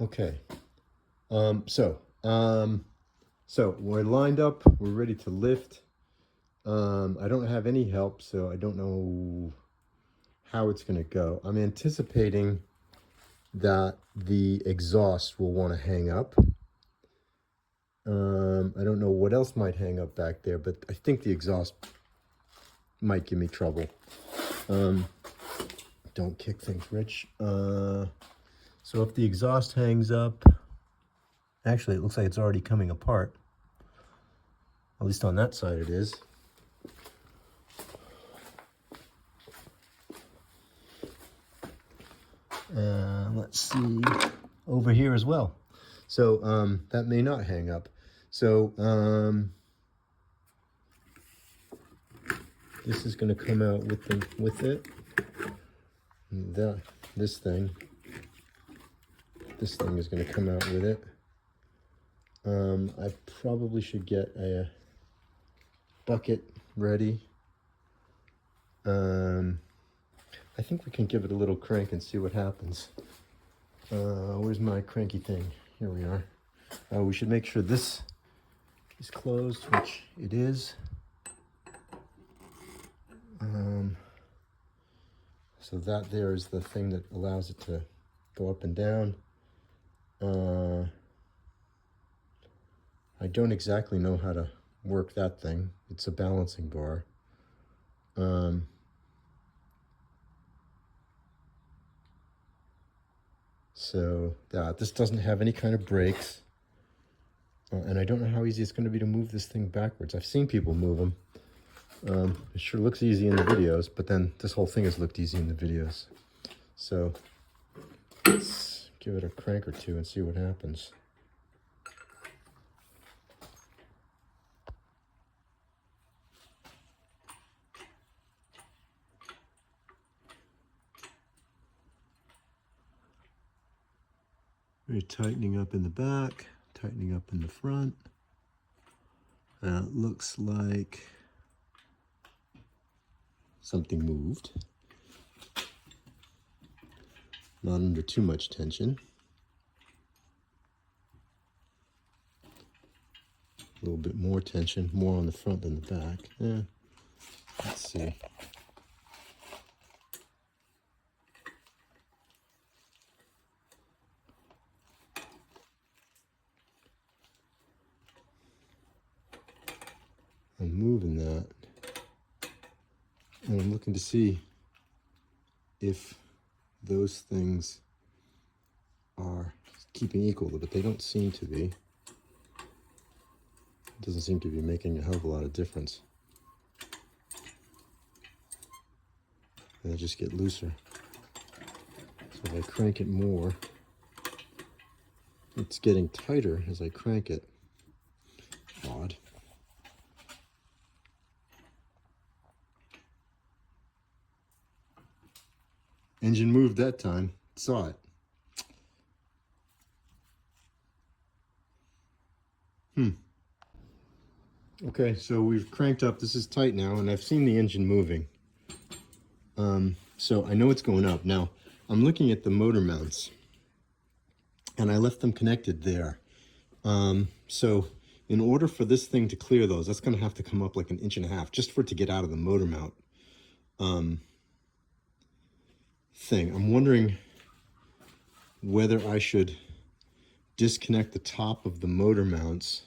Okay. So we're lined up. We're ready to lift. I don't have any help, so I don't know how it's going to go. I'm anticipating that the exhaust will want to hang up. I don't know what else might hang up back there, but I think the exhaust might give me trouble. Don't kick things, Rich. So if the exhaust hangs up, actually it looks like it's already coming apart. At least on that side it is. Let's see over here as well. So that may not hang up. So this is going to come out with it. This thing is going to come out with it. I probably should get a bucket ready. I think we can give it a little crank and see what happens. Where's my cranky thing? Here we are. We should make sure this is closed, which it is. So that there is the thing that allows it to go up and down. I don't exactly know how to work that thing. It's a balancing bar. So this doesn't have any kind of brakes. And I don't know how easy it's going to be to move this thing backwards. I've seen people move them. It sure looks easy in the videos, but then this whole thing has looked easy in the videos. So let's give it a crank or two and see what happens. We're tightening up in the back, tightening up in the front. It looks like something moved. Not under too much tension. A little bit more tension, more on the front than the back. Yeah. Let's see. I'm moving that, and I'm looking to see if those things are keeping equal, but they don't seem to be. It doesn't seem to be making a hell of a lot of difference. They just get looser. So if I crank it more, it's getting tighter as I crank it. Odd. Engine moved that time. Saw it. Okay, so we've cranked up. This is tight now, and I've seen the engine moving. So I know it's going up. Now, I'm looking at the motor mounts, and I left them connected there. So in order for this thing to clear those, that's going to have to come up like 1.5 inches just for it to get out of the motor mount thing. I'm wondering whether I should disconnect the top of the motor mounts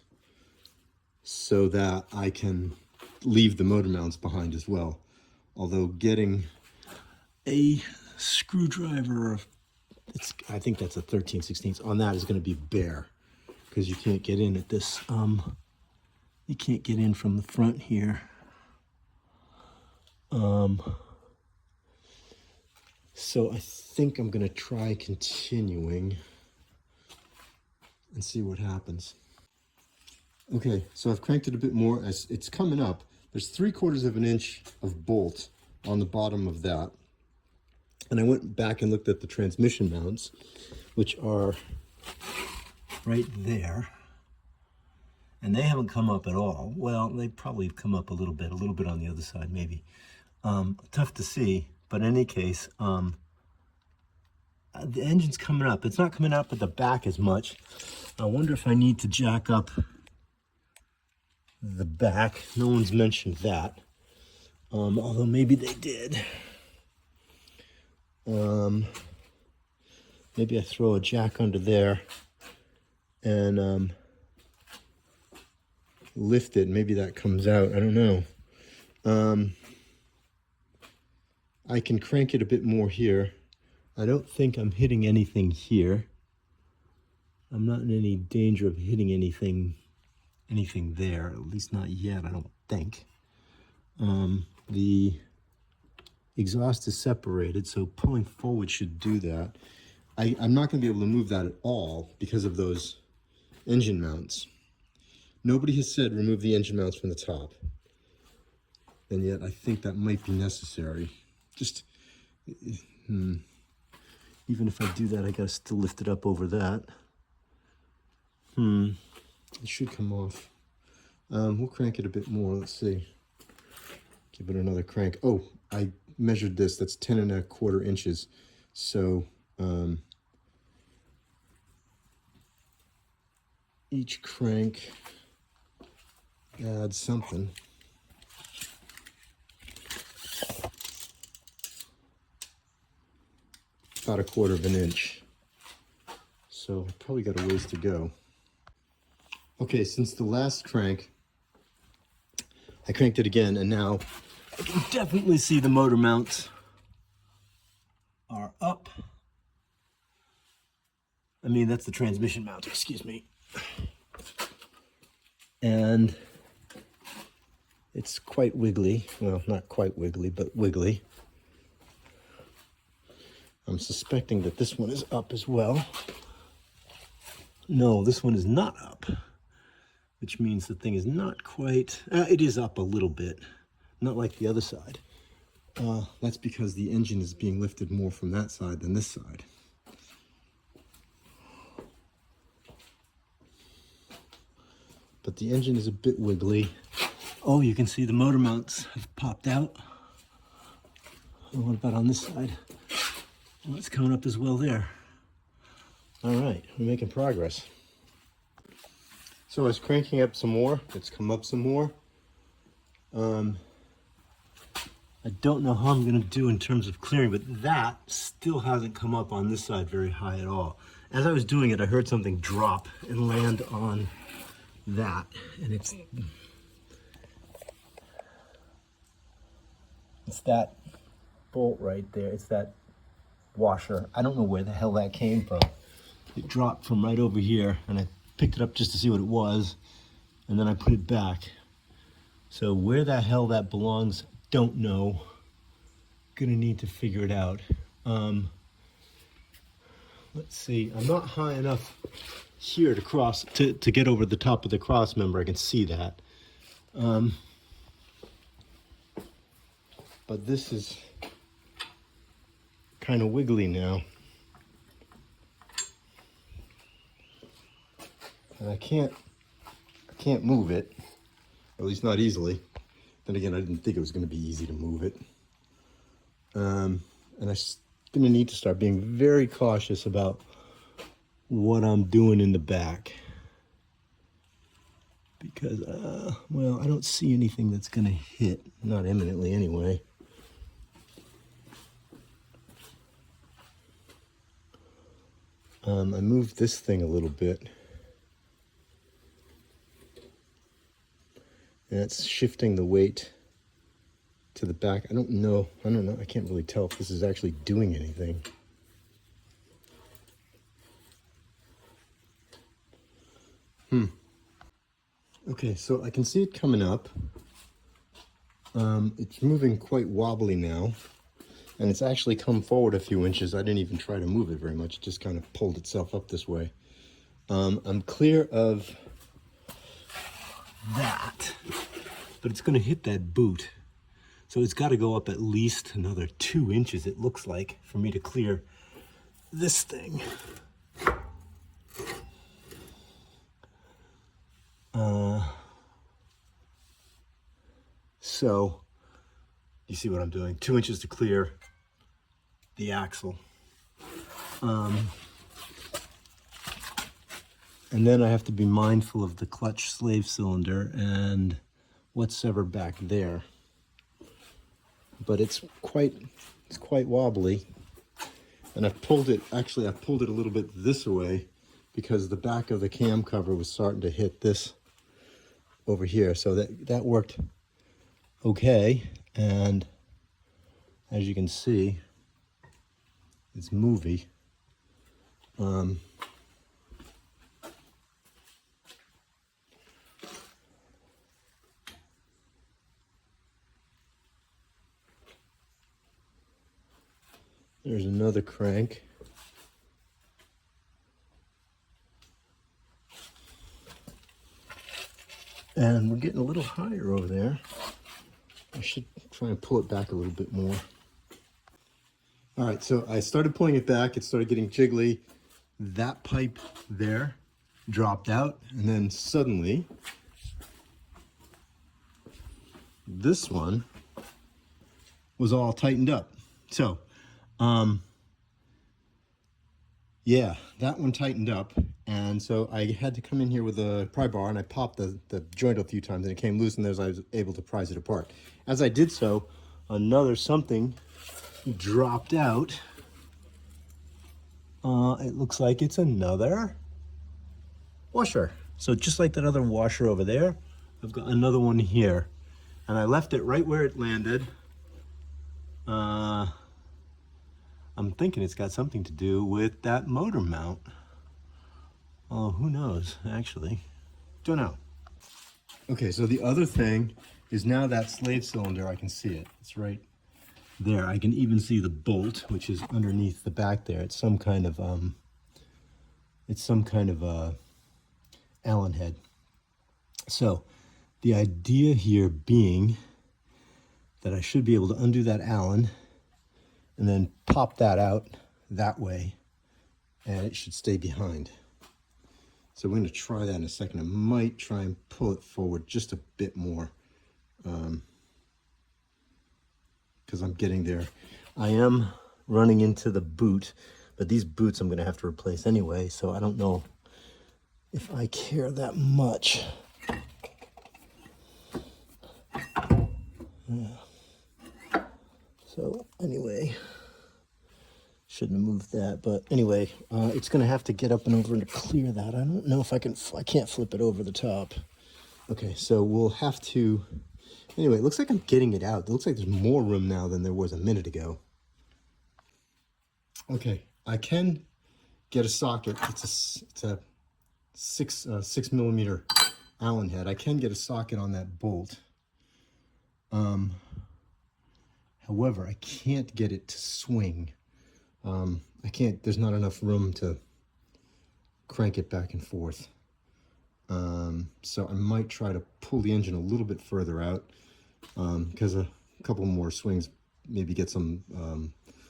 so that I can leave the motor mounts behind as well. Although getting a screwdriver, I think that's a 13/16 on that is going to be bare, because you can't get in at this. You can't get in from the front here. So I think I'm going to try continuing and see what happens. Okay, so I've cranked it a bit more as it's coming up. There's 3/4 inch of bolt on the bottom of that. And I went back and looked at the transmission mounts, which are right there. And they haven't come up at all. Well, they probably have come up a little bit on the other side maybe. Tough to see, but in any case, the engine's coming up. It's not coming up at the back as much. I wonder if I need to jack up the back. No one's mentioned that. Although maybe they did. Maybe I throw a jack under there and lift it. Maybe that comes out. I don't know. I can crank it a bit more here. I don't think I'm hitting anything here. I'm not in any danger of hitting anything there, at least not yet, I don't think. The exhaust is separated, so pulling forward should do that. I'm not going to be able to move that at all because of those engine mounts. Nobody has said remove the engine mounts from the top, and yet I think that might be necessary. Just, even if I do that, I gotta still lift it up over that. It should come off. We'll crank it a bit more. Let's see. Give it another crank. Oh, I measured this. That's 10¼ inches. So each crank adds something. About 1/4 inch. So probably got a ways to go. Okay, since the last crank, I cranked it again, and now I can definitely see the motor mounts are up. I mean, that's the transmission mount, excuse me. And it's quite wiggly. Well, not quite wiggly, but wiggly. I'm suspecting that this one is up as well. No, this one is not up, which means the thing is not quite, it is up a little bit, not like the other side. That's because the engine is being lifted more from that side than this side. But the engine is a bit wiggly. Oh, you can see the motor mounts have popped out. And what about on this side? Well, it's coming up as well there. All right, we're making progress. So I was cranking up some more. It's come up some more. I don't know how I'm gonna do in terms of clearing, but that still hasn't come up on this side very high at all. As I was doing it, I heard something drop and land on that, and it's that bolt right there. It's that washer. I don't know where the hell that came from. It dropped from right over here, and I picked it up just to see what it was, and then I put it back. So where the hell that belongs, don't know. Gonna need to figure it out. Let's see, I'm not high enough here to cross, to get over the top of the cross member. I can see that. But this is kind of wiggly now. And I can't move it, or at least not easily. Then again, I didn't think it was going to be easy to move it. And I'm going to need to start being very cautious about what I'm doing in the back. Because, well, I don't see anything that's going to hit, not imminently anyway. I moved this thing a little bit. And it's shifting the weight to the back. I don't know. I can't really tell if this is actually doing anything. Okay, so I can see it coming up. It's moving quite wobbly now. And it's actually come forward a few inches. I didn't even try to move it very much. It just kind of pulled itself up this way. I'm clear of that, but it's going to hit that boot. So it's got to go up at least another 2 inches, it looks like, for me to clear this thing. So you see what I'm doing? 2 inches to clear the axle. And then I have to be mindful of the clutch slave cylinder and what's ever back there. But it's quite wobbly. And I've pulled it, actually I've pulled it a little bit this way because the back of the cam cover was starting to hit this over here. So that worked okay. And as you can see, it's movie. There's another crank. And we're getting a little higher over there. I should try and pull it back a little bit more. All right, so I started pulling it back. It started getting jiggly. That pipe there dropped out, and then suddenly this one was all tightened up. So, yeah, that one tightened up, and so I had to come in here with a pry bar, and I popped the joint a few times, and it came loose, and I was able to prise it apart. As I did so, another something dropped out. It looks like it's another washer. So just like that other washer over there, I've got another one here, and I left it right where it landed. I'm thinking it's got something to do with that motor mount. Oh, who knows, actually. Don't know. Okay, so the other thing is now that slave cylinder, I can see it. It's right there. I can even see the bolt, which is underneath the back there. It's some kind of Allen head. So the idea here being that I should be able to undo that Allen and then pop that out that way, and it should stay behind. So we're going to try that in a second. I might try and pull it forward just a bit more, because I'm getting there. I am running into the boot, but these boots I'm going to have to replace anyway, so I don't know if I care that much. Yeah. So anyway, shouldn't have moved that, but anyway, it's going to have to get up and over to clear that. I don't know if I can't flip it over the top. Okay, so we'll have to, anyway, it looks like I'm getting it out. It looks like there's more room now than there was a minute ago. Okay, I can get a socket. It's a 6mm Allen head. I can get a socket on that bolt. However, I can't get it to swing. I can't, there's not enough room to crank it back and forth. So I might try to pull the engine a little bit further out, because a couple more swings maybe get some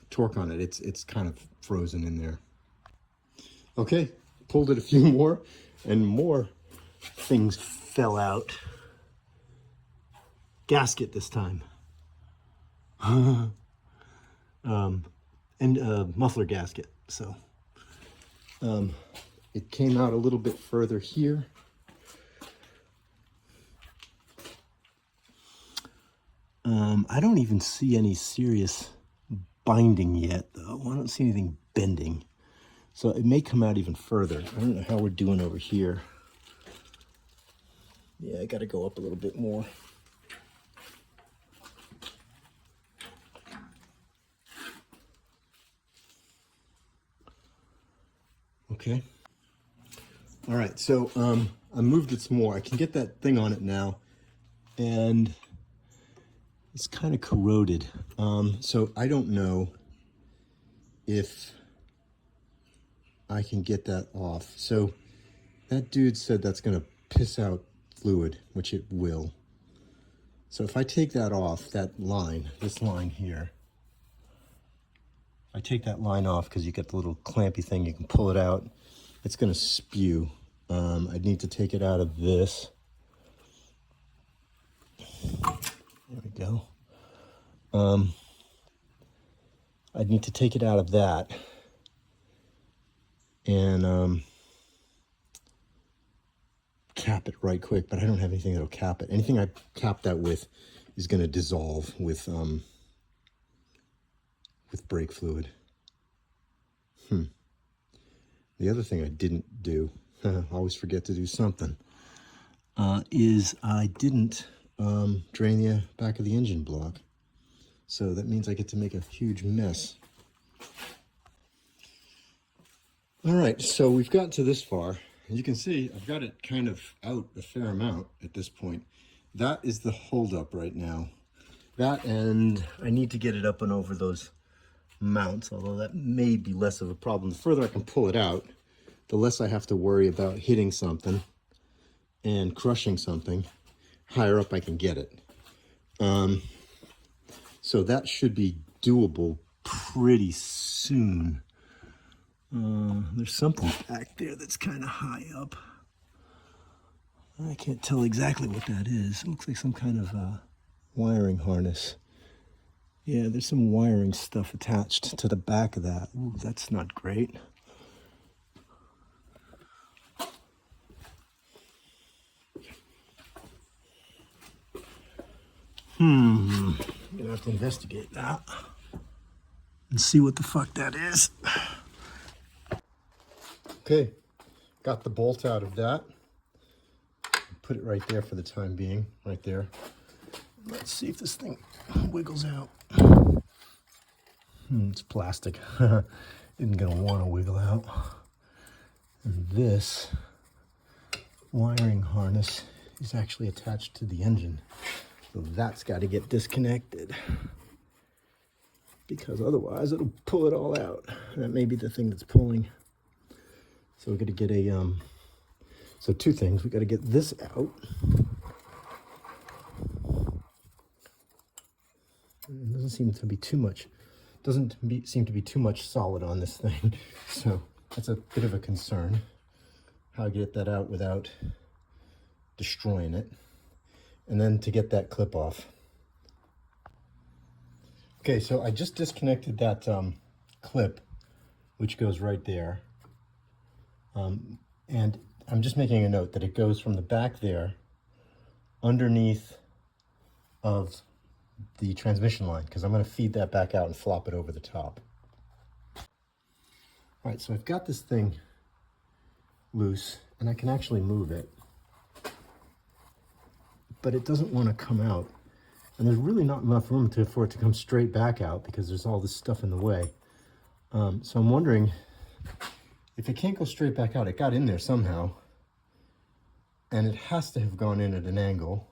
torque on it. It's kind of frozen in there. Okay, pulled it a few more, and more things fell out. Gasket this time. And muffler gasket. So it came out a little bit further here. I don't even see any serious binding yet, though. I don't see anything bending. So it may come out even further. I don't know how we're doing over here. Yeah, I got to go up a little bit more. Okay. All right, so I moved it some more. I can get that thing on it now, and it's kind of corroded. So I don't know if I can get that off. So that dude said that's going to piss out fluid, which it will. So if I take that off, that line, this line here, I take that line off, because you get the little clampy thing, you can pull it out, it's going to spew. I'd need to take it out of this. There we go. I'd need to take it out of that and cap it right quick, but I don't have anything that'll cap it. Anything I cap that with is going to dissolve with brake fluid. The other thing I didn't do, I always forget to do something, is I didn't drain the back of the engine block. So that means I get to make a huge mess. All right, so we've got to this far. As you can see, I've got it kind of out a fair amount at this point. That is the holdup right now. That, and I need to get it up and over those mounts, although that may be less of a problem. The further I can pull it out, the less I have to worry about hitting something and crushing something. Higher up I can get it. So that should be doable pretty soon. There's something back there that's kind of high up. I can't tell exactly what that is. It looks like some kind of wiring harness. Yeah, there's some wiring stuff attached to the back of that. Ooh, that's not great. I'm gonna have to investigate that and see what the fuck that is. Okay, got the bolt out of that. Put it right there for the time being, right there. Let's see if this thing wiggles out. It's plastic. Isn't gonna want to wiggle out. And this wiring harness is actually attached to the engine. So that's got to get disconnected, because otherwise it'll pull it all out. That may be the thing that's pulling. So we're going to get a, so two things. We got to get this out. It doesn't seem to be too much, seem to be too much solid on this thing. So that's a bit of a concern, how to get that out without destroying it. And then to get that clip off. Okay, so I just disconnected that clip, which goes right there. And I'm just making a note that it goes from the back there underneath of the transmission line, because I'm going to feed that back out and flop it over the top. All right, so I've got this thing loose and I can actually move it, but it doesn't want to come out. And there's really not enough room for it to come straight back out because there's all this stuff in the way. So I'm wondering if it can't go straight back out. It got in there somehow, and it has to have gone in at an angle.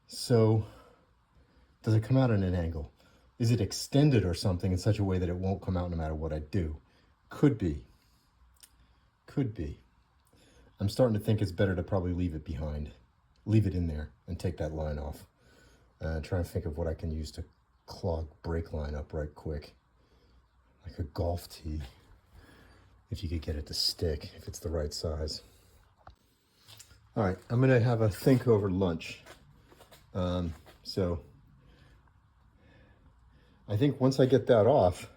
So does it come out at an angle? Is it extended or something in such a way that it won't come out no matter what I do? Could be. Could be. I'm starting to think it's better to probably leave it behind. Leave it in there and take that line off. Try and think of what I can use to clog brake line up right quick. Like a golf tee. If you could get it to stick, if it's the right size. All right, I'm gonna have a think over lunch. So I think once I get that off,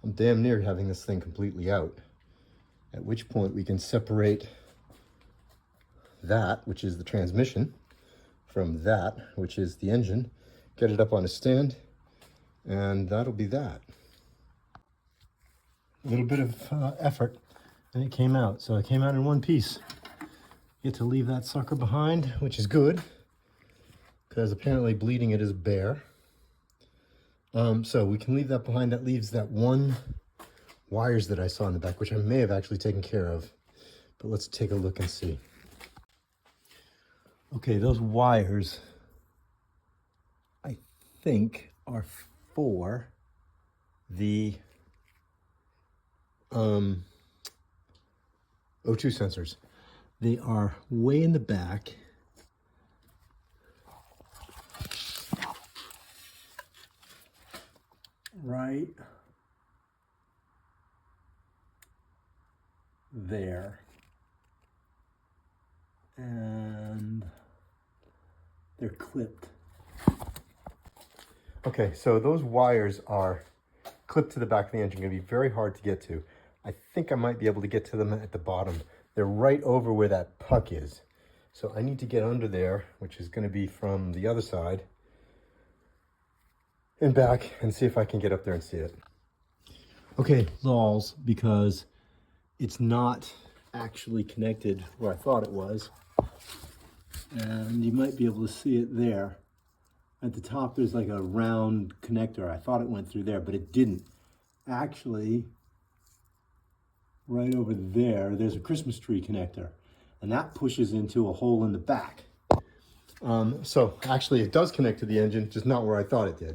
I'm damn near having this thing completely out. At which point we can separate that, which is the transmission, from that, which is the engine, get it up on a stand, and that'll be that. A little bit of effort, and it came out. So it came out in one piece. Get to leave that sucker behind, which is good, because apparently bleeding it is bare. So we can leave that behind. That leaves that one wires that I saw in the back, which I may have actually taken care of. But let's take a look and see. Okay, those wires, I think, are for the O2 sensors. They are way in the back. Right there. And they're clipped. Okay, so those wires are clipped to the back of the engine. Going to be very hard to get to. I think I might be able to get to them at the bottom. They're right over where that puck is. So I need to get under there, which is going to be from the other side and back, and see if I can get up there and see it. Okay, lols, because it's not actually connected where I thought it was. And you might be able to see it there. At the top, there's like a round connector. I thought it went through there, but it didn't. Actually, right over there, there's a Christmas tree connector, and that pushes into a hole in the back. So actually it does connect to the engine, just not where I thought it did.